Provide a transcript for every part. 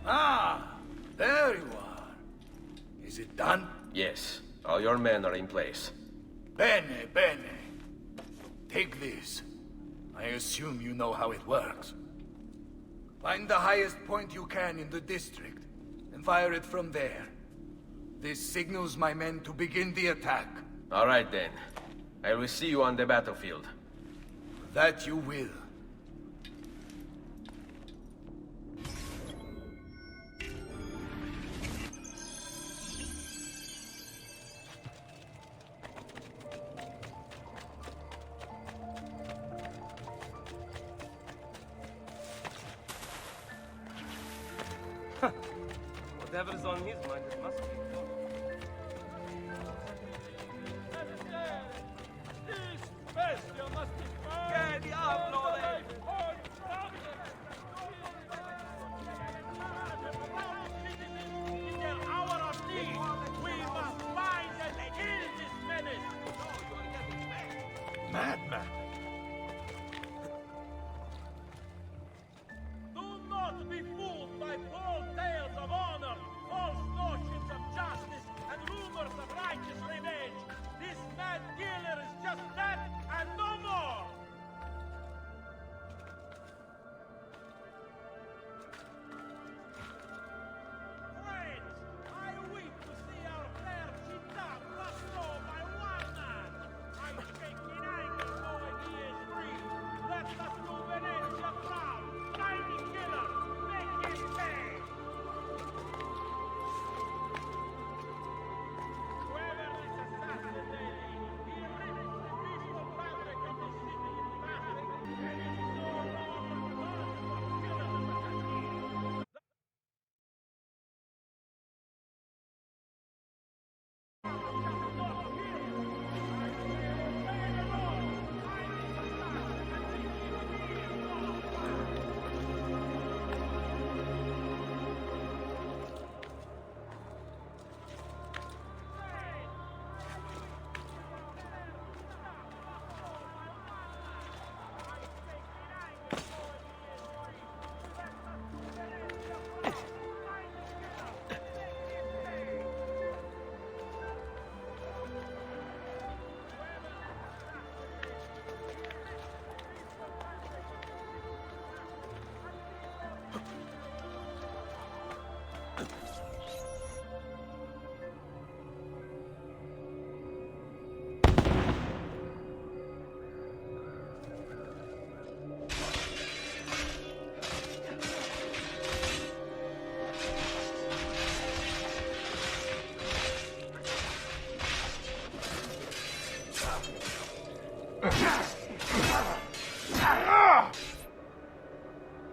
Ah, there you are. Is it done? Yes, all your men are in place. Bene, bene. Take this. I assume you know how it works. Find the highest point you can in the district, and fire it from there. This signals my men to begin the attack. All right then. I will see you on the battlefield. That you will. Whatever's on his mind, it must be. ¡Que diablo de... In their hour of need, we must find and kill this menace! Madman! Do not be fooled by bold tales of honor, false notions of justice, and rumors of righteous revenge. This mad killer is just that and no more! Friends, I weep to see our fair Città thrust low by one man. I shake in anger knowing he is free. Let us do Venezia proud. Find the killer. Make him pay. Whoever is assassinated, he rips the peaceful fabric of the city in plastic, and it is no longer blood for killers of assassins.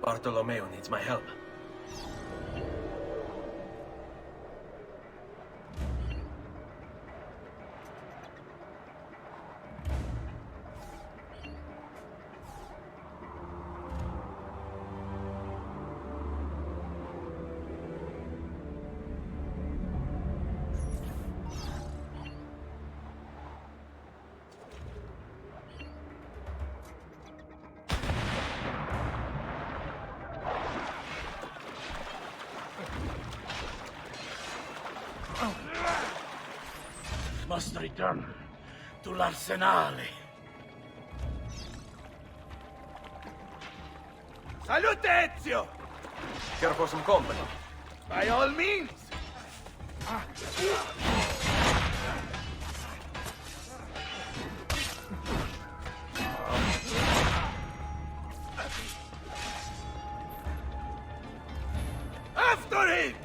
Bartolomeo needs my help. Must return to l'Arsenale. Salute, Ezio! Care for some company? By all means! After him!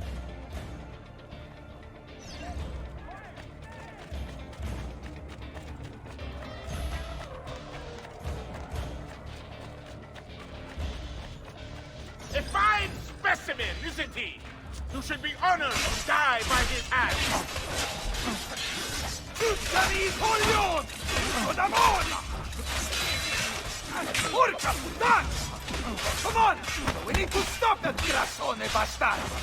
A fine specimen, isn't he? You should be honored to die by his hand. Tuttami i coglioni! Cosa mola! Porca puttana! Come on! We need to stop that grassone bastardo!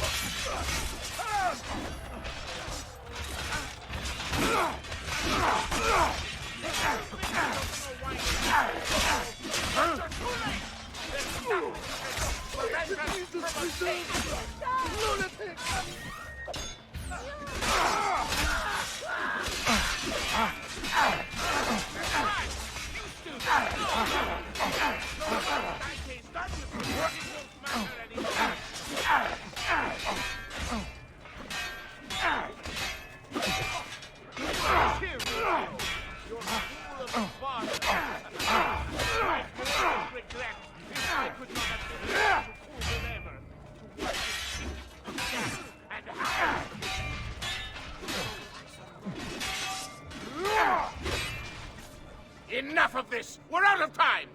enough of this! We're out of time!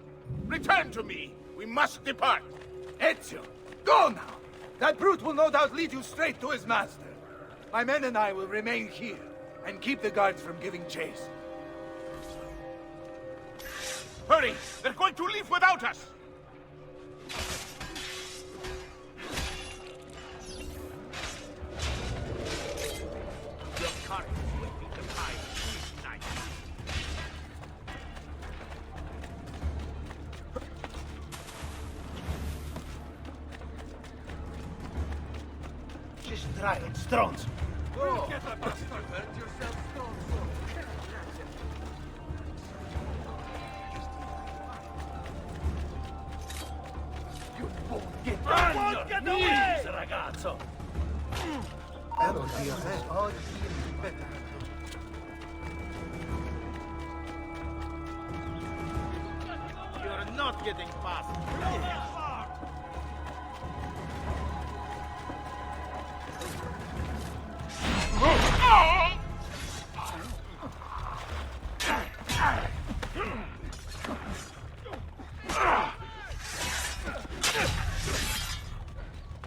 Return to me! We must depart! Ezio, go now! That brute will no doubt lead you straight to his master. My men and I will remain here, and keep the guards from giving chase. Hurry! They're going to leave without us! Your courage will be defied this night. Just try it, Stronzo. Get away! Ragazzo! That'll be a mess. You're not getting past.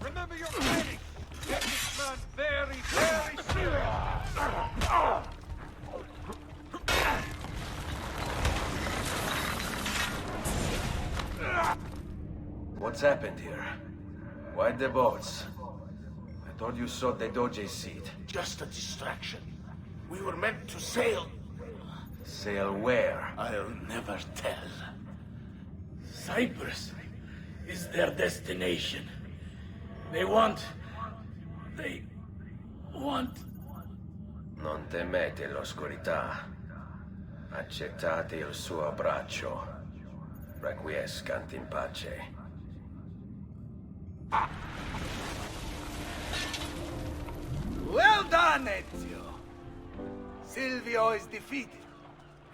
Remember your training. Get this man very, very serious. What's happened here? Why the boats? I thought you sought the Doge's seat. Just a distraction. We were meant to sail. Sail where? I'll never tell. Cyprus is their destination. They want... Non temete l'oscurità. Accettate il suo braccio. Requiescant in pace. Well done, Ezio. Silvio is defeated,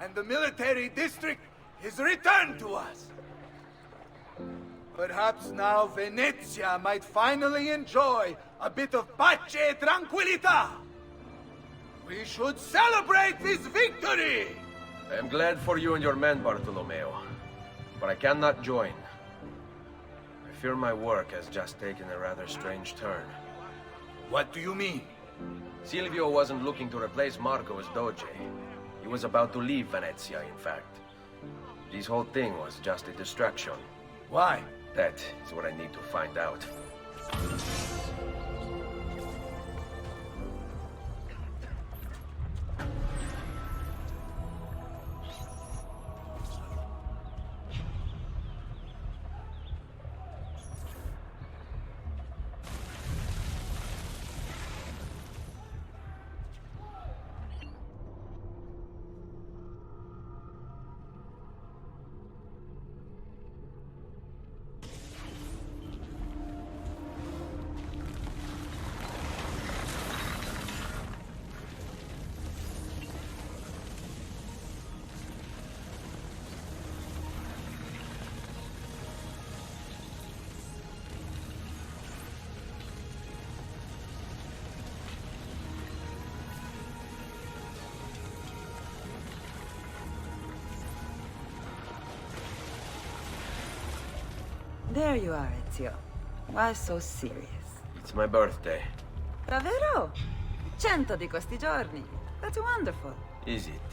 and the military district is returned to us. Perhaps now Venezia might finally enjoy a bit of pace e tranquillità. We should celebrate this victory! I am glad for you and your men, Bartolomeo. But I cannot join. I fear my work has just taken a rather strange turn. What do you mean? Silvio wasn't looking to replace Marco as Doge. He was about to leave Venezia, in fact. This whole thing was just a distraction. Why? That is what I need to find out. There you are, Ezio. Why so serious? It's my birthday. Davvero? 100 di questi giorni. That's wonderful. Is it?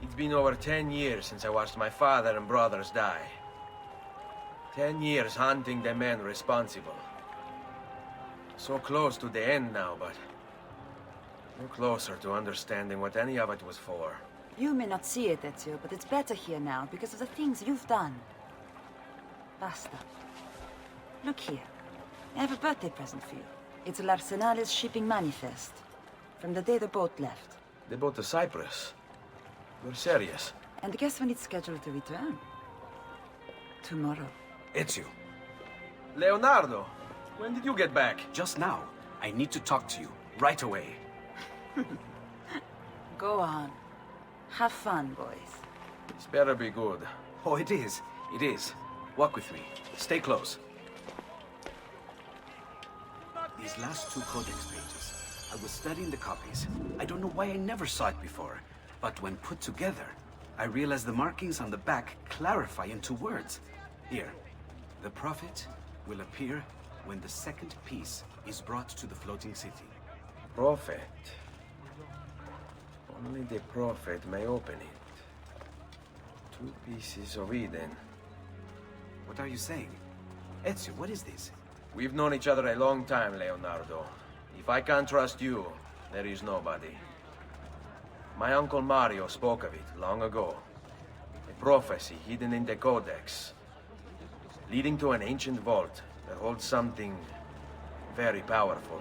It's been over 10 years since I watched my father and brothers die. 10 years hunting the men responsible. So close to the end now, but no closer to understanding what any of it was for. You may not see it, Ezio, but it's better here now because of the things you've done. Basta. Look here. I have a birthday present for you. It's L'Arsenale's shipping manifest. From the day the boat left. They boat to Cyprus. You're serious? And guess when it's scheduled to return? Tomorrow. Ezio, Leonardo! When did you get back? just now. I need to talk to you, right away. Go on. Have fun, boys. This better be good. Oh, it is. It is. Walk with me. Stay close. These last 2 codex pages. I was studying the copies. I don't know why I never saw it before. But when put together, I realize the markings on the back clarify into words. Here, the Prophet will appear when the second piece is brought to the floating city. Prophet. Only the Prophet may open it. 2 pieces of Eden. What are you saying? Ezio, what is this? We've known each other a long time, Leonardo. If I can't trust you, there is nobody. My uncle Mario spoke of it long ago. A prophecy hidden in the Codex, leading to an ancient vault that holds something very powerful.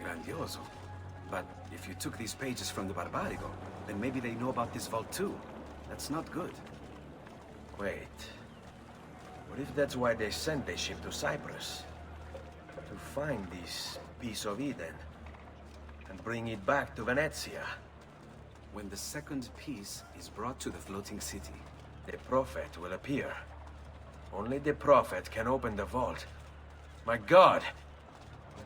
Grandioso. But if you took these pages from the Barbarigo, then maybe they know about this vault too. That's not good. Wait. What if that's why they sent the ship to Cyprus? To find this piece of Eden and bring it back to Venezia. When the second piece is brought to the floating city, The Prophet will appear. Only the Prophet can open the vault. My God!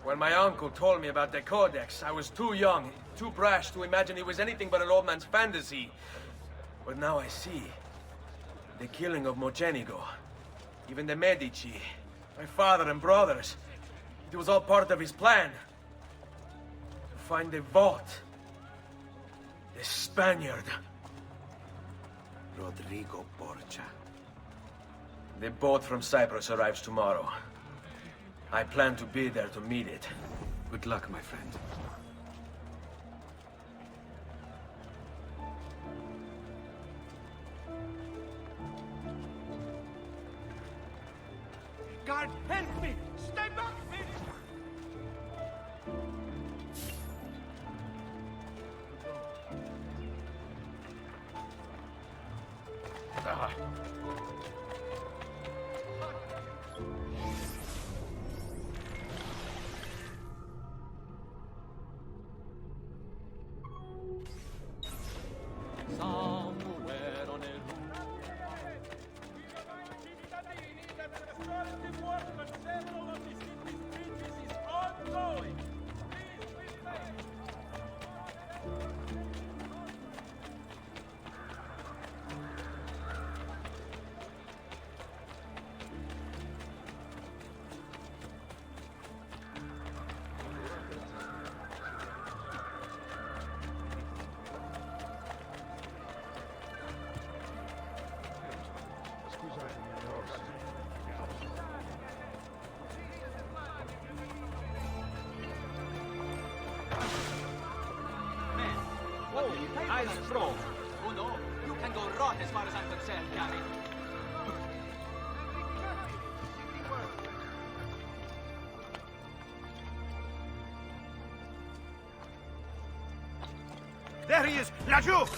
When my uncle told me about the Codex, I was too young, too brash to imagine it was anything but an old man's fantasy. But now I see. The killing of Mocenigo, even the Medici, my father and brothers. It was all part of his plan. To find the vault. The Spaniard. Rodrigo Borgia. The boat from Cyprus arrives tomorrow. I plan to be there to meet it. Good luck, my friend. God, help me! Stay back, man! Somewhere on a restorative work on several of the city's bridges is ongoing. Please remain. Eyes strong. Oh no, you can go rot as far as I'm concerned, Gary. There he is! Laggiù!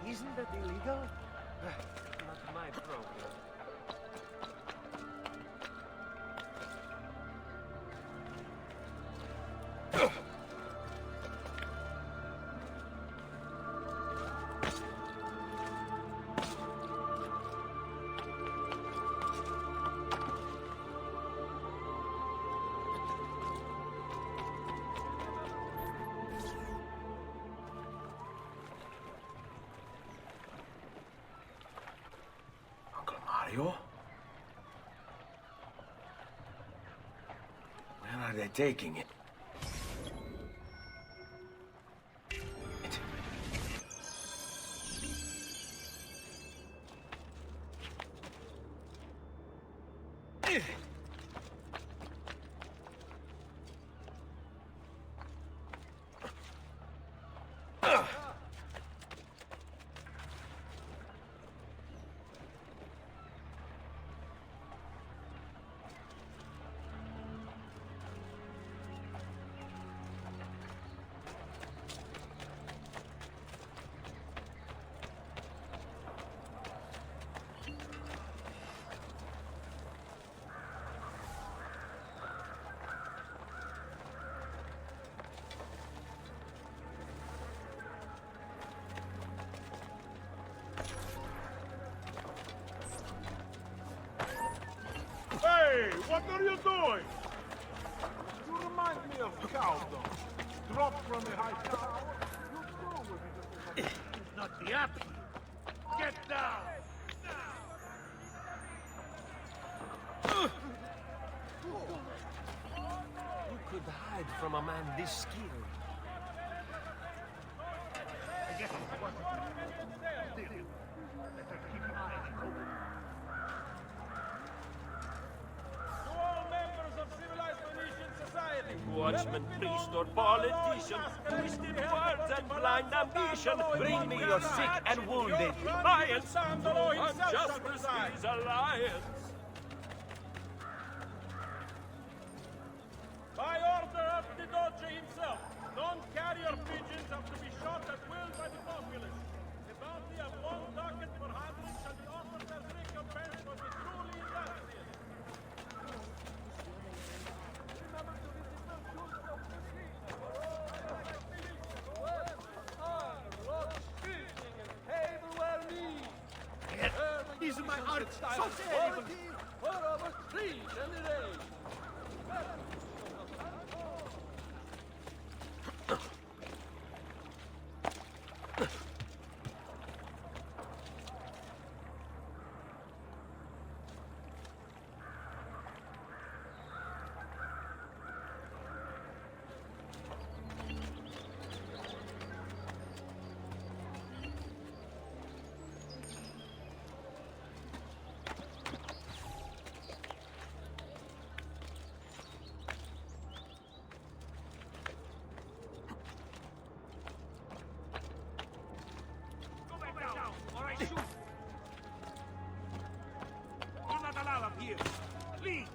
Isn't that illegal? Not my problem. Uncle Mario? Where are they taking it? Hey, what are you doing? You remind me of Caldo. Dropped from a high tower. You throw with it. Not the happy. Get down. You could hide from a man this skilled. I guess it wasn't. Still, better keep an eye open. To all members of civilized Venetian society, watchman, priest, or politician, twisted words and blind ambition, bring me your sick and wounded. Defiance and justice is alliance. By order of the Doge himself, non-carrier pigeons are to be shot at will by the populace. The bounty of 1 ducat per 100 shall be offered as recompense for the truly illustrious. These are my art styles. Quality for our trees and the rain. You're not allowed up here. Leave.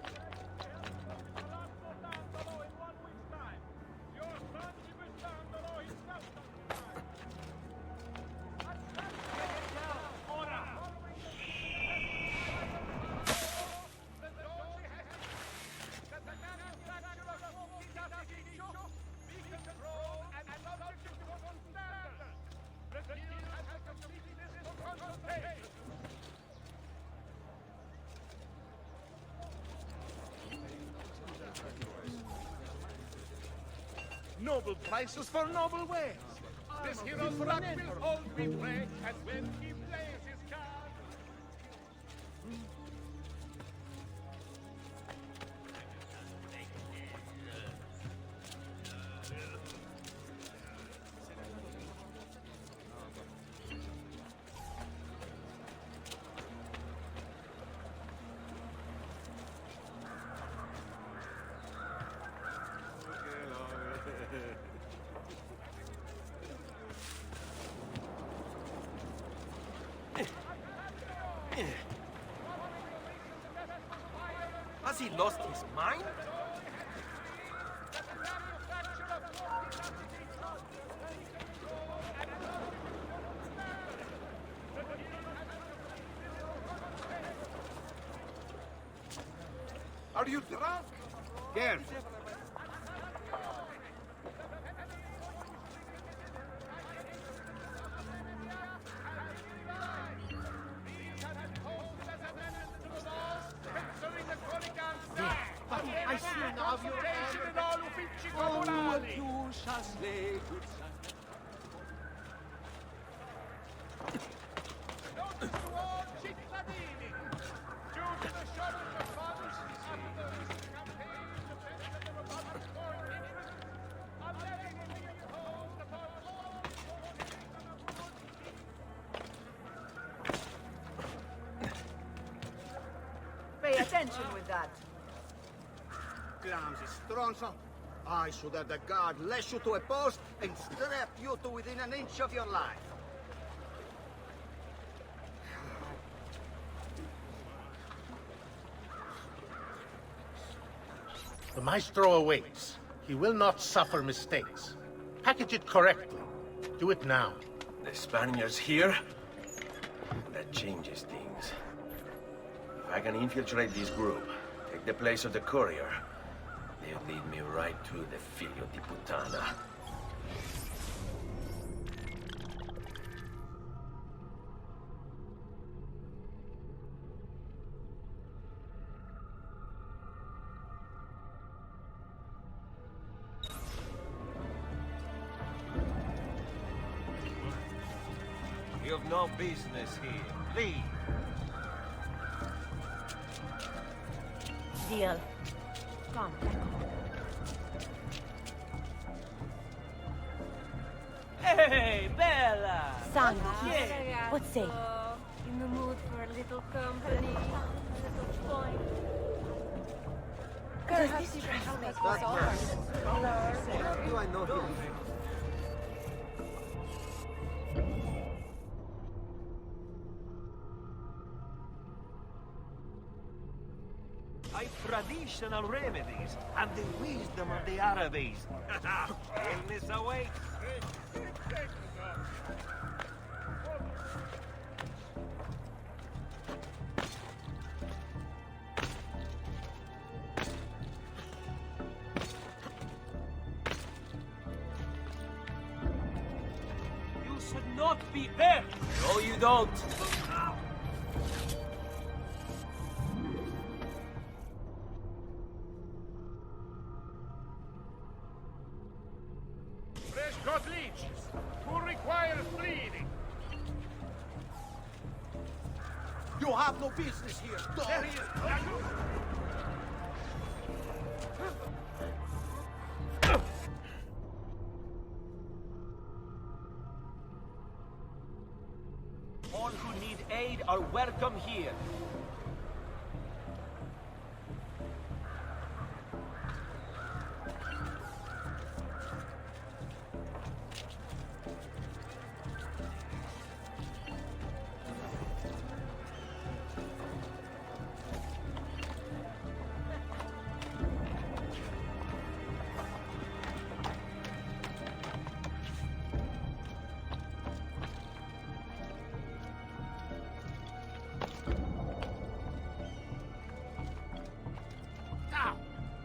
Noble prices for noble wares. This hero's luck will hold me play as when he plays his card. Has he lost his mind? Are you drunk? Gerd, I see now your in all uffici comunali. You shall slay good Notice to all cittadini. Due to the shortage of funds after the recent campaign in defense of the Republic's foreign interests, a levy will be imposed upon all citizens of good. Pay attention. attention with that. Clumsy stronzo. I should have the guard lash you to a post and strap you to within an inch of your life. The Maestro awaits. He will not suffer mistakes. Package it correctly. Do it now. The Spaniards here? That changes things. If I can infiltrate this group, take the place of the courier, they'll lead me right to the Figlio di Puttana. You've no business here. Leave. Deal. Come. Hey, Bella! Sangue. Yeah. What say? In the mood for a little company, a little point. Perhaps you can help make us all. How do I know him? Traditional remedies and the wisdom of the Arabes. Illness awaits. You should not be there. No, you don't. Fresh cut leeches. Who requires bleeding? You have no business here, dog. There he is. All who need aid are welcome here.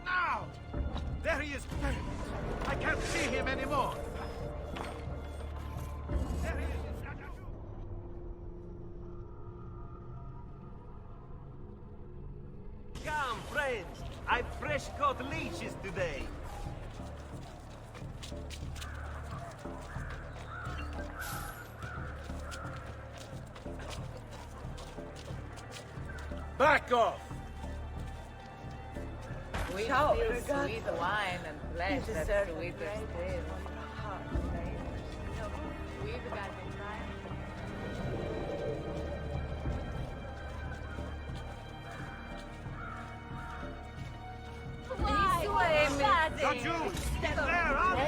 Now! There he is. I can't see him anymore. There he is. Come, friends. I've fresh caught leeches today. Back off! We feel sweet wine and flesh that's sweet as this. We've got to try. Not you! He's there, aren't he?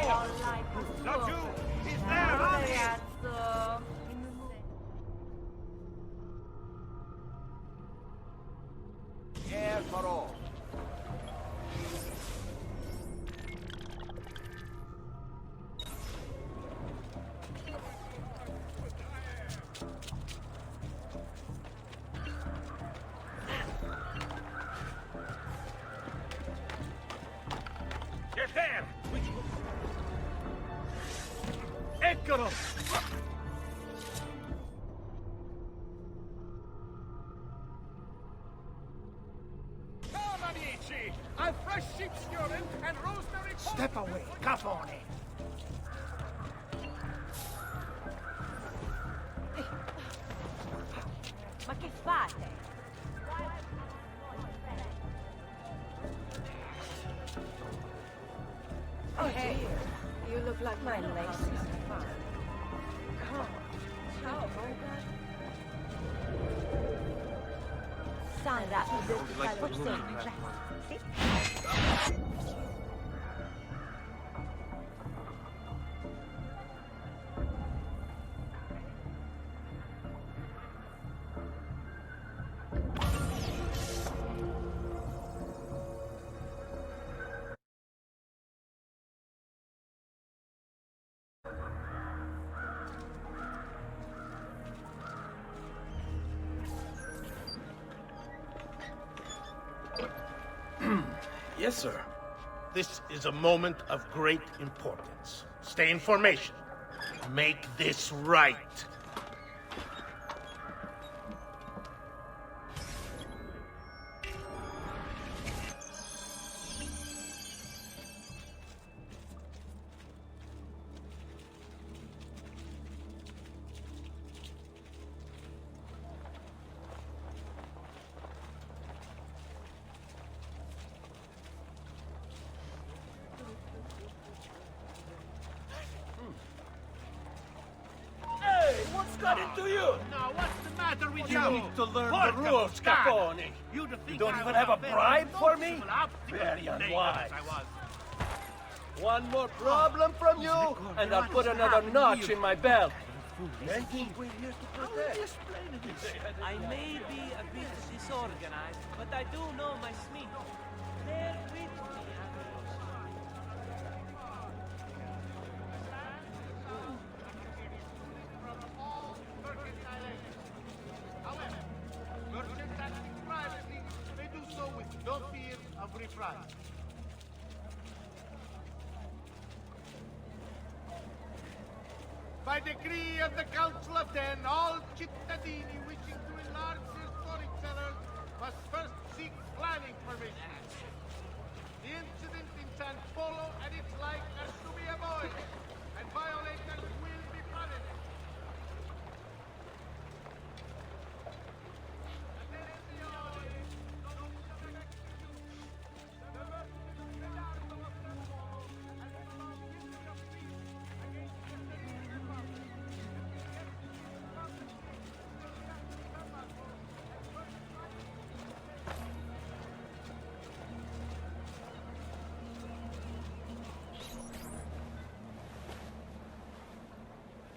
Not you! He's there, aren't he? Air for all. Get there! Eccolo! Come, amici! I've fresh sheep's urine and rosemary... Step away, Capone! Ma che fate? Oh, hey. You look like my lace is fine. Come. Ciao, Moga. Sana. Yes, sir. This is a moment of great importance. Stay in formation. Make this right. What's got into you? Now, what's the matter with You you? need to learn Porca the rules, puttana. Capone. You don't even have a bribe for me? Very unwise. One more problem from you, and I'll put another notch in my belt. I may be a bit disorganized, but I do know my Smith. They're with me. However, merchants acting privately may do so with no fear of reprisal. By decree of the Council of Ten, all cittadini wishing to enlarge their storage cellars must first seek planning permission. The incident in San Polo and its like are to be avoided, and violators will be punished.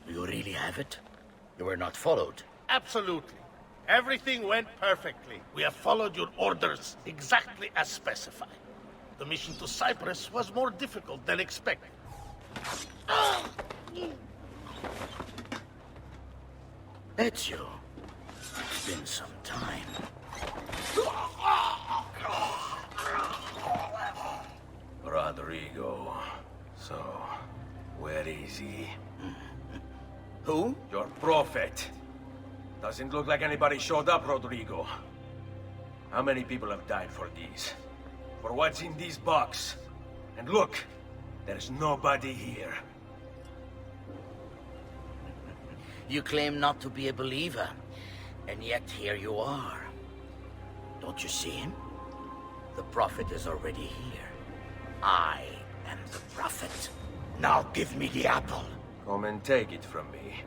You really have it? You were not followed. Absolutely. Everything went perfectly. We have followed your orders exactly as specified. The mission to Cyprus was more difficult than expected. Ezio, it's been some time. Rodrigo. So, where is he? Who? Your prophet. Doesn't look like anybody showed up, Rodrigo. How many people have died for these? For what's in this box? And look, there's nobody here. You claim not to be a believer, and yet here you are. Don't you see him? The prophet is already here. I am the prophet. Now give me the apple. Come and take it from me.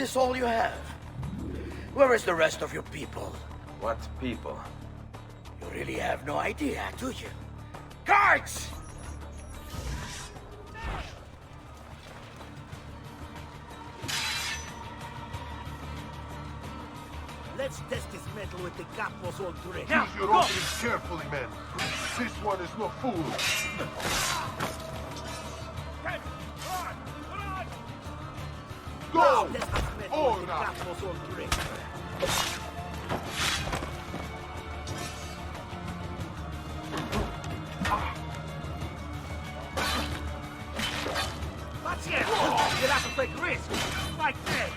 this all you have? Where is the rest of your people? What people? You really have no idea, do you? Guards! Let's test this metal with the Capos all three. Use your openings carefully, men. This one is no fool. Go! Test this metal All with the right. Capos all three. Pacience! You'll have to take risks. Fight fair.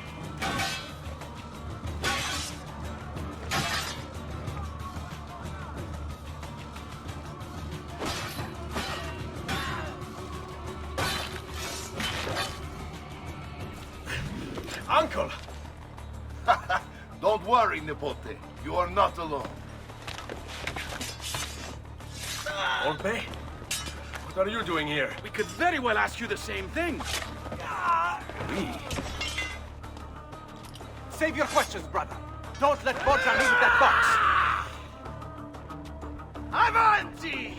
Uncle! Don't worry, Nipote. You are not alone. Volpe? What are you doing here? We could very well ask you the same thing. We? Save your questions, brother. Don't let Bodra leave that box. Avanti!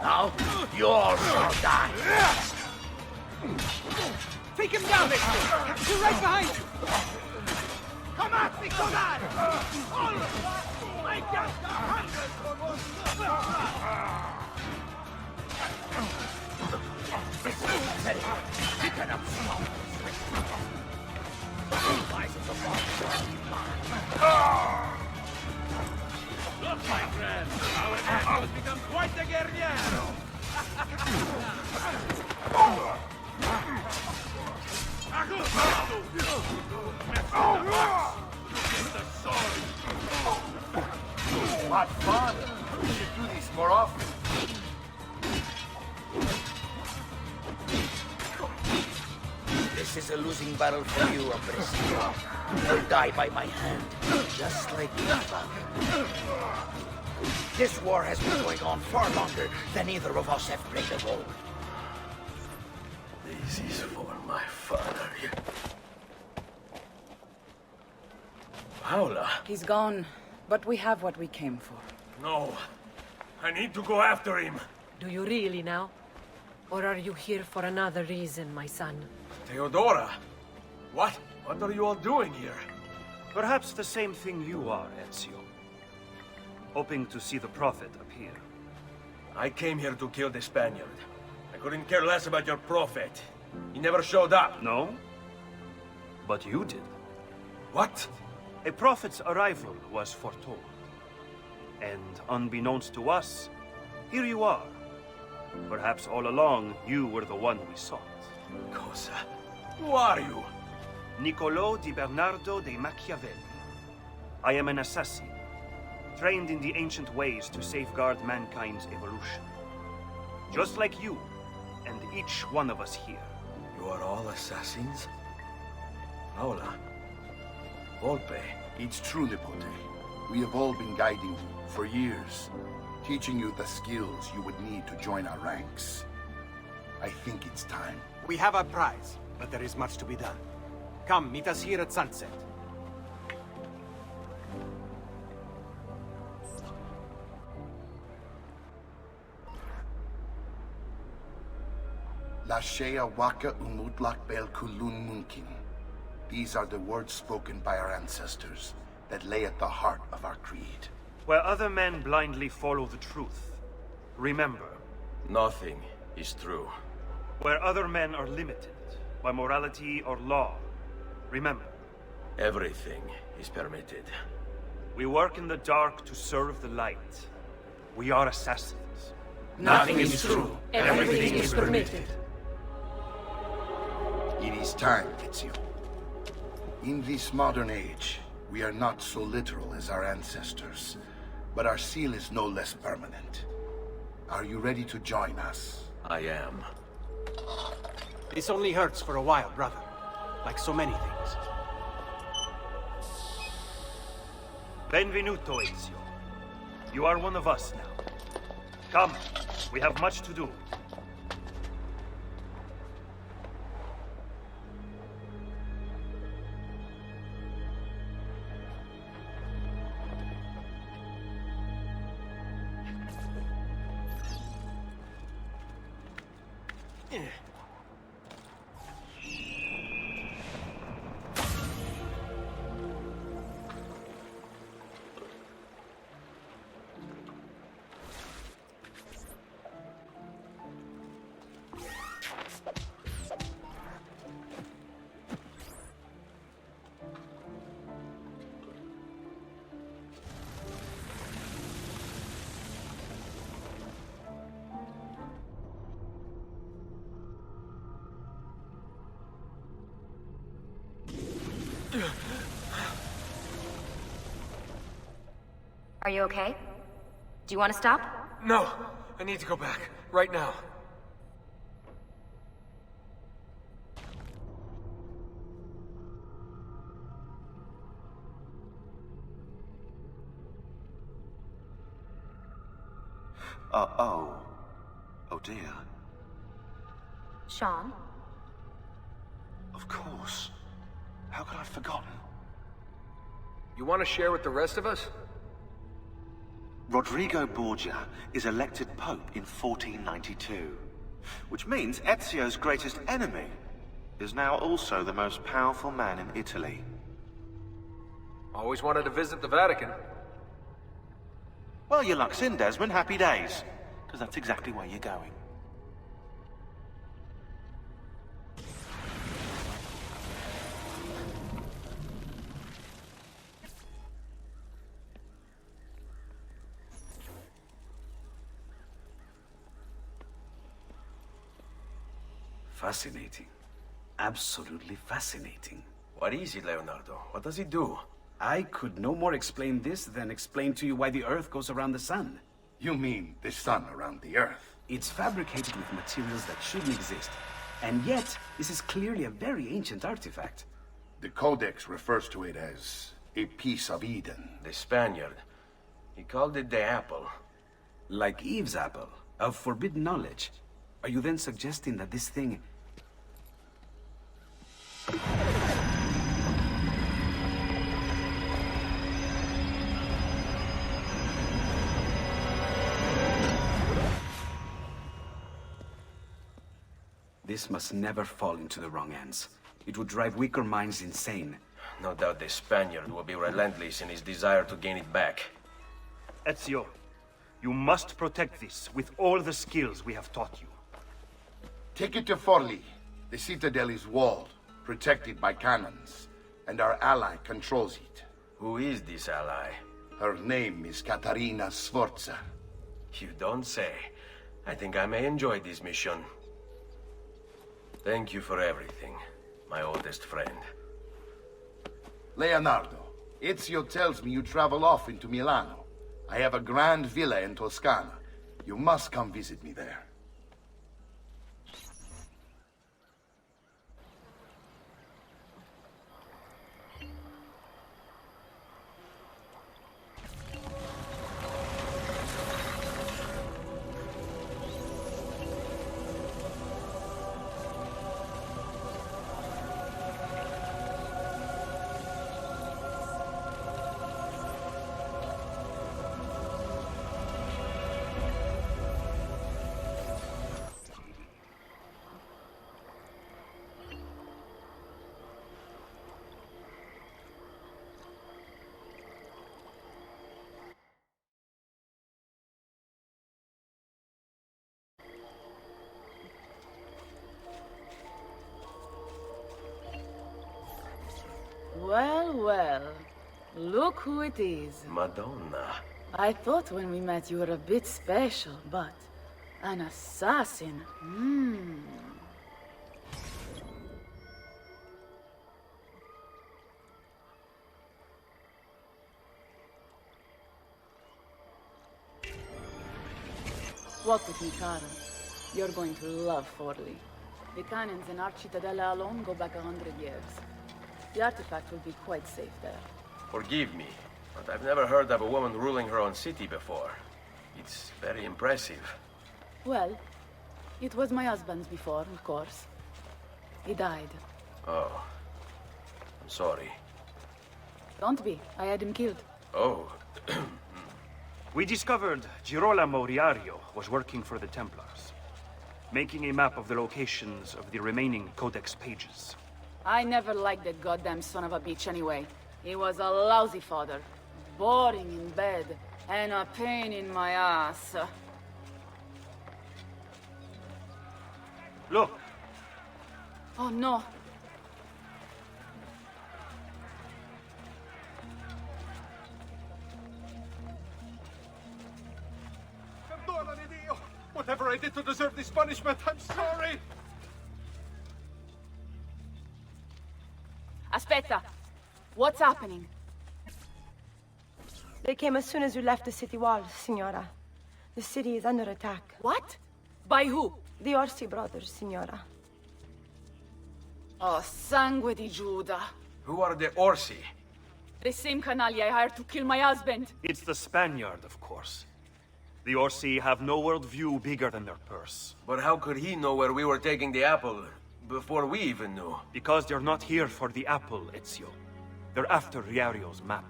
Now, you all shall die. Take him down, Victor! You're right behind you! Come at me, Godard! All of us! I just got hundreds You cannot stop this. Why is it so far? Look, my friend! Our man has become quite a guerrero! What fun! We should do this more often. This is a losing battle for you, Aprecio. You'll die by my hand, just like your father. This war has been going on far longer than either of us have played a role. This is for my father. Paula? He's gone, but we have what we came for. No. I need to go after him. Do you really now? Or are you here for another reason, my son? Theodora? What? What are you all doing here? Perhaps the same thing you are, Ezio. Hoping to see the Prophet appear. I came here to kill the Spaniard. I couldn't care less about your Prophet. He never showed up. No? But you did. What? A Prophet's arrival was foretold. And unbeknownst to us, here you are. Perhaps all along, you were the one we sought. Cosa? Who are you? Niccolò di Bernardo de Machiavelli. I am an assassin, trained in the ancient ways to safeguard mankind's evolution. Just like you, and each one of us here. You are all assassins? Paula? Volpe? It's true, Nipote. We have all been guiding you for years, teaching you the skills you would need to join our ranks. I think it's time. We have our prize, but there is much to be done. Come, meet us here at sunset. Lashea waka umutlak bel kulun munkin. These are the words spoken by our ancestors that lay at the heart of our creed. Where other men blindly follow the truth, remember. Nothing is true. Where other men are limited by morality or law, remember. Everything is permitted. We work in the dark to serve the light. We are assassins. Nothing is true. Everything is permitted. It is time, Ezio. In this modern age, we are not so literal as our ancestors, but our seal is no less permanent. Are you ready to join us? I am. This only hurts for a while, brother. Like so many things. Benvenuto, Ezio. You are one of us now. Come, we have much to do. Are you okay? Do you want to stop? No, I need to go back. Right now. Oh dear. Sean? Of course. How could I have forgotten? You want to share with the rest of us? Rodrigo Borgia is elected Pope in 1492, which means Ezio's greatest enemy is now also the most powerful man in Italy. Always wanted to visit the Vatican. Well, your luck's in, Desmond. Happy days. Because that's exactly where you're going. Fascinating. Absolutely fascinating. What is it, Leonardo? What does it do? I could no more explain this than explain to you why the Earth goes around the Sun. You mean the sun around the Earth? It's fabricated with materials that shouldn't exist. And yet, this is clearly a very ancient artifact. The Codex refers to it as a piece of Eden. The Spaniard. He called it the apple. Like Eve's apple, of forbidden knowledge. Are you then suggesting that this thing... This must never fall into the wrong hands. It would drive weaker minds insane. No doubt the Spaniard will be relentless in his desire to gain it back. Ezio, you must protect this with all the skills we have taught you. Take it to Forli. The citadel is walled, protected by cannons, and our ally controls it. Who is this ally? Her name is Caterina Sforza. You don't say. I think I may enjoy this mission. Thank you for everything, my oldest friend. Leonardo, Ezio tells me you travel off into Milano. I have a grand villa in Toscana. You must come visit me there. Well, well. Look who it is. Madonna. I thought when we met you were a bit special, but... an assassin? Walk with me, Caro. You're going to love Forli. The cannons in our Cittadella alone go back 100 years. The artifact will be quite safe there. Forgive me, but I've never heard of a woman ruling her own city before. It's very impressive. Well, it was my husband's before, of course. He died. Oh. I'm sorry. Don't be. I had him killed. Oh. We discovered Girolamo Riario was working for the Templars. making a map of the locations of the remaining Codex pages. I never liked that goddamn son of a bitch anyway. He was a lousy father. Boring in bed, and a pain in my ass. Look! Oh no. Perdonami, Dio! Whatever I did to deserve this punishment, I'm sorry! Aspetta! What's happening? They came as soon as you left the city walls, Signora. The city is under attack. What? By who? The Orsi brothers, Signora. Oh, sangue di Giuda. Who are the Orsi? The same canali I hired to kill my husband. It's the Spaniard, of course. The Orsi have no worldview bigger than their purse. But how could he know where we were taking the apple before we even knew? Because they're not here for the apple, Ezio. They're after Riario's map.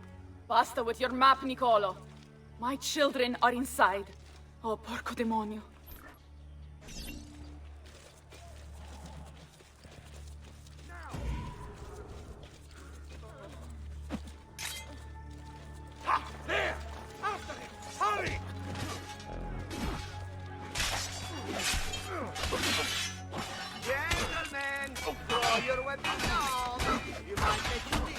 Basta with your map, Nicolo. My children are inside. Oh, porco demonio. There! After him! Hurry! Gentlemen, throw your weapons down. You might make it leave.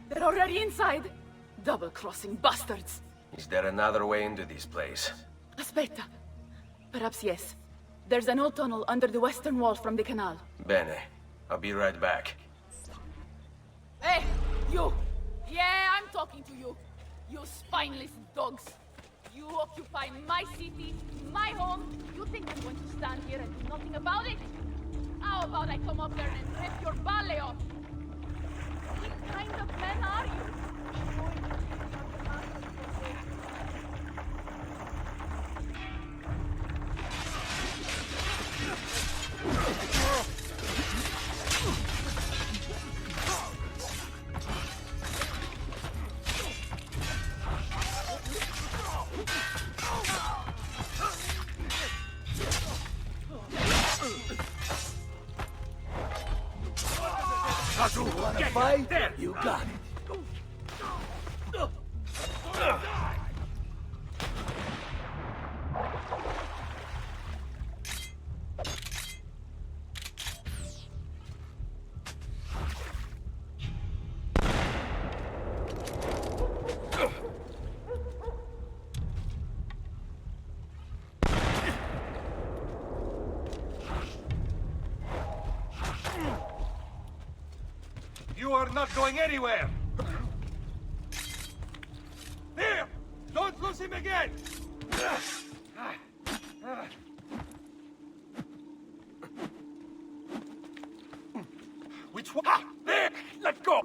They're already inside. Double-crossing bastards. Is there another way into this place? Aspetta. Perhaps yes. There's an old tunnel under the western wall from the canal. Bene. I'll be right back. Hey, you! Yeah, I'm talking to you. You spineless dogs. You occupy my city, my home. You think I'm going to stand here and do nothing about it? How about I come up there and rip your ballet off? What kind of men are you? You wanna fight? You got it. You are not going anywhere! Here! Don't lose him again! Which one? Ah, there! Let go!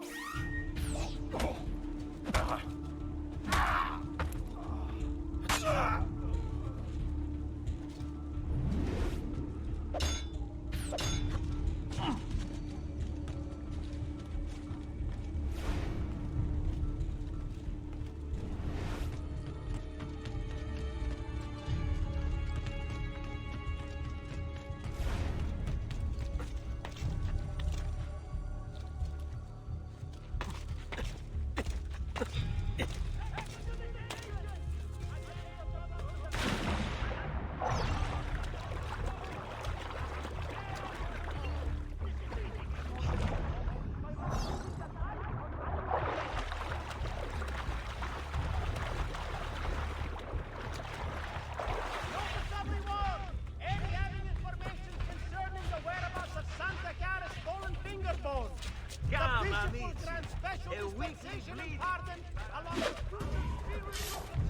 A weekly bleed.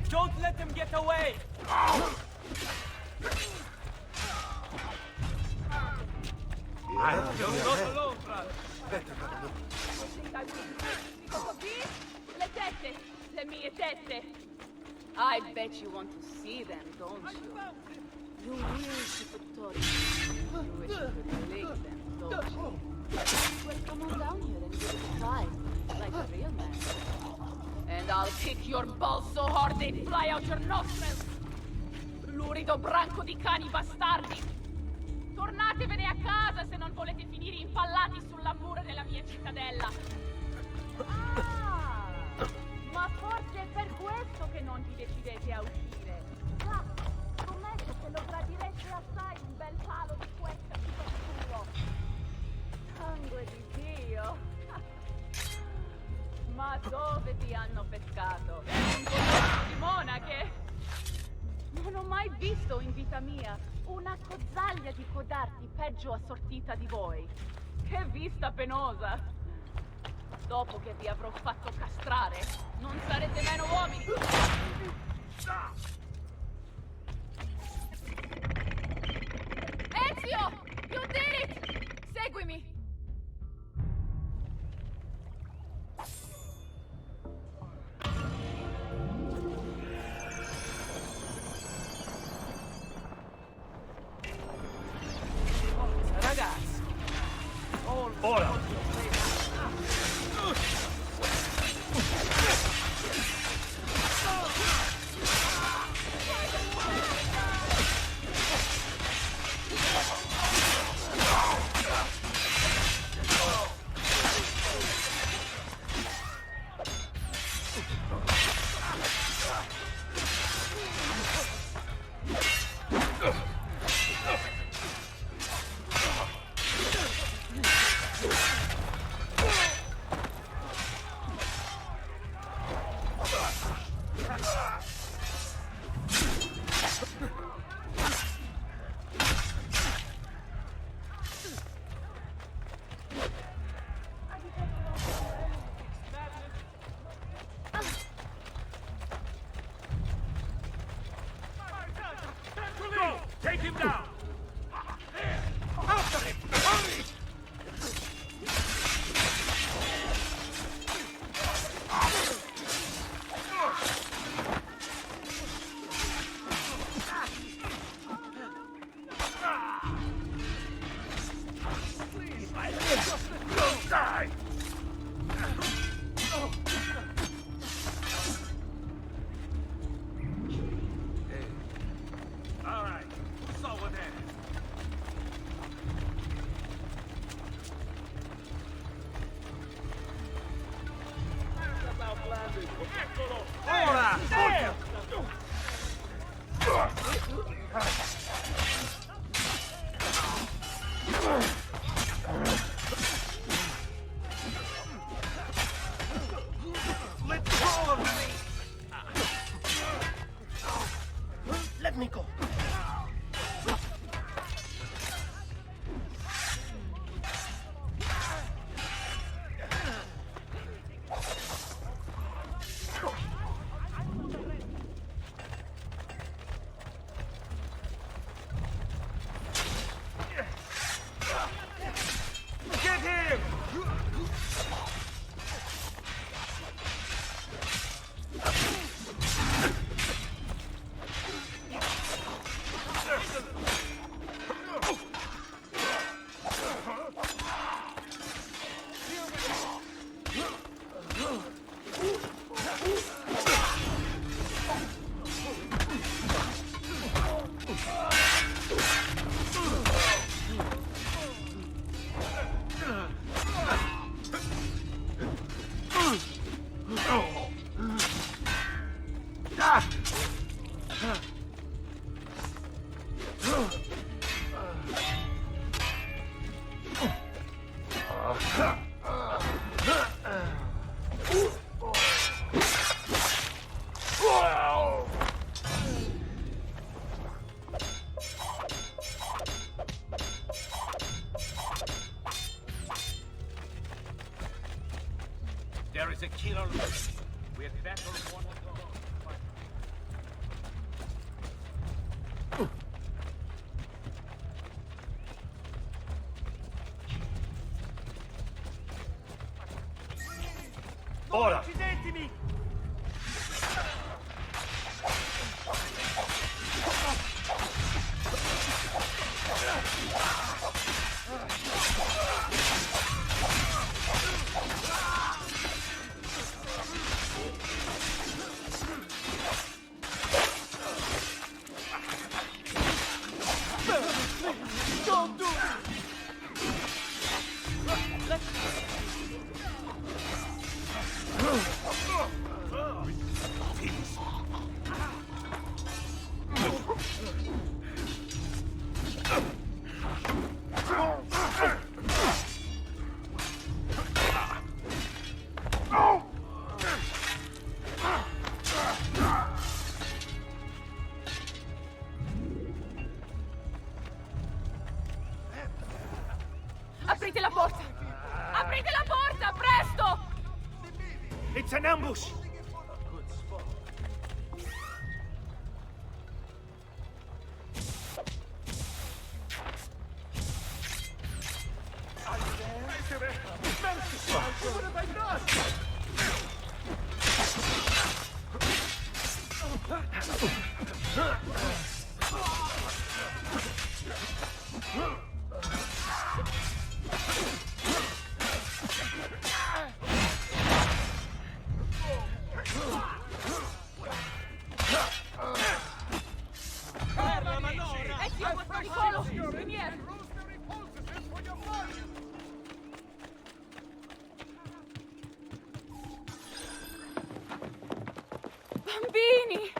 Don't let them get away! You're not alone, brother. Dico così? Le tette, le mie tette. I bet you want to see them, don't you? You wish you could touch them. You wish you could lick them, don't you? Well, come on down here and give it a try, like a real man. And I'll kick your balls so hard they fly out your nostrils. Lurido branco di cani bastardi. Tornatevene a casa se non volete finire impallati sulla mura della mia cittadella. Ah, ma forse è per questo che non vi decidete a uscire. Già, scommetto che lo gradireste assai un bel palo di questa suo. Sangue di Dio. Ma dove ti hanno pescato? Un po' di monache? Non ho mai visto in vita mia una cozzaglia di codardi peggio assortita di voi. Che vista penosa! Dopo che vi avrò fatto castrare, non sarete meno uomini! Ezio! You did it! Seguimi! Ragazzi! Ora! Take him down! After him! Hurry! Please, my just don't die! All right, so over there. Eccolo! Ora! There! Let go of me! Let me go. is a killer. We had better one of those. Ora! Uccidetemi! Don't do it! Aprite la porta! Aprite la porta, presto! It's an ambush! What have I done? Ezio, questo Nicolo! Premier! Bambini!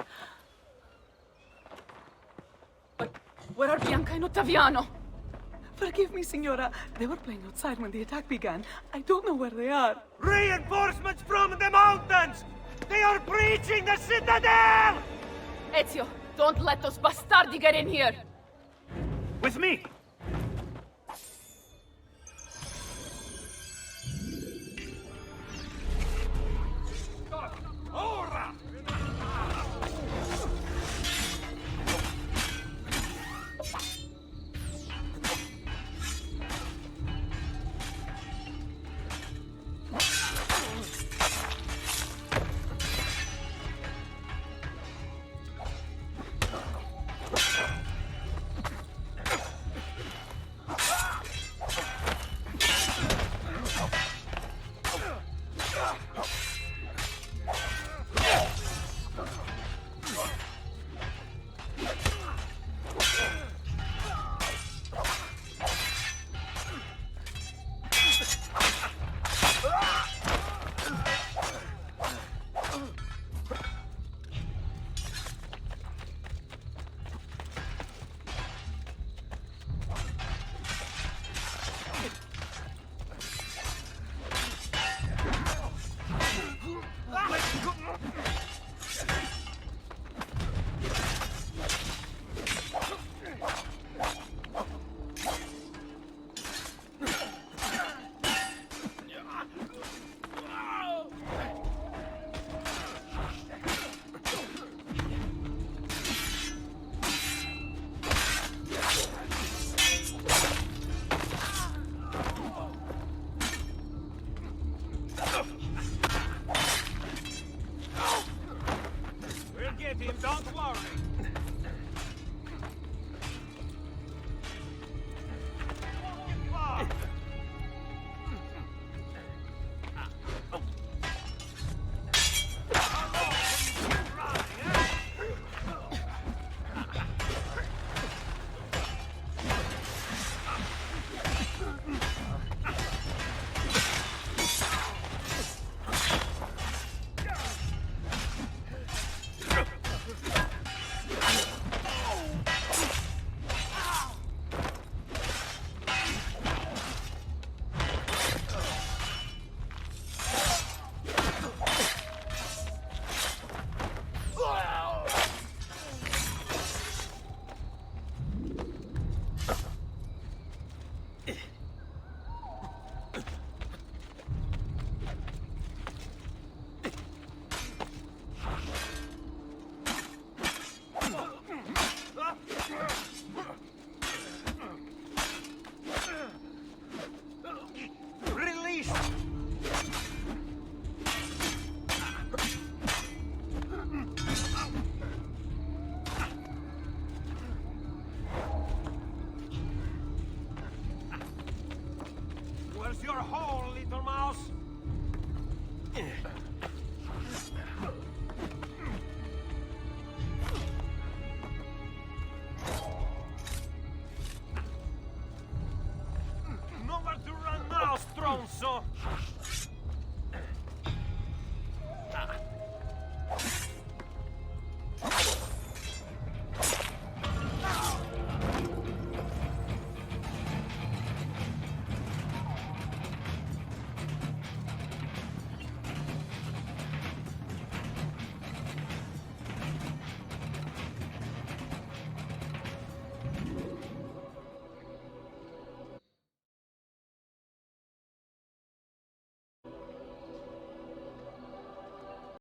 But where are Bianca and Ottaviano? Forgive me, Signora. They were playing outside when the attack began. I don't know where they are. Reinforcements from the mountains! They are breaching the citadel! Ezio, don't let those bastardi get in here! With me! Ora! your hole, little mouse!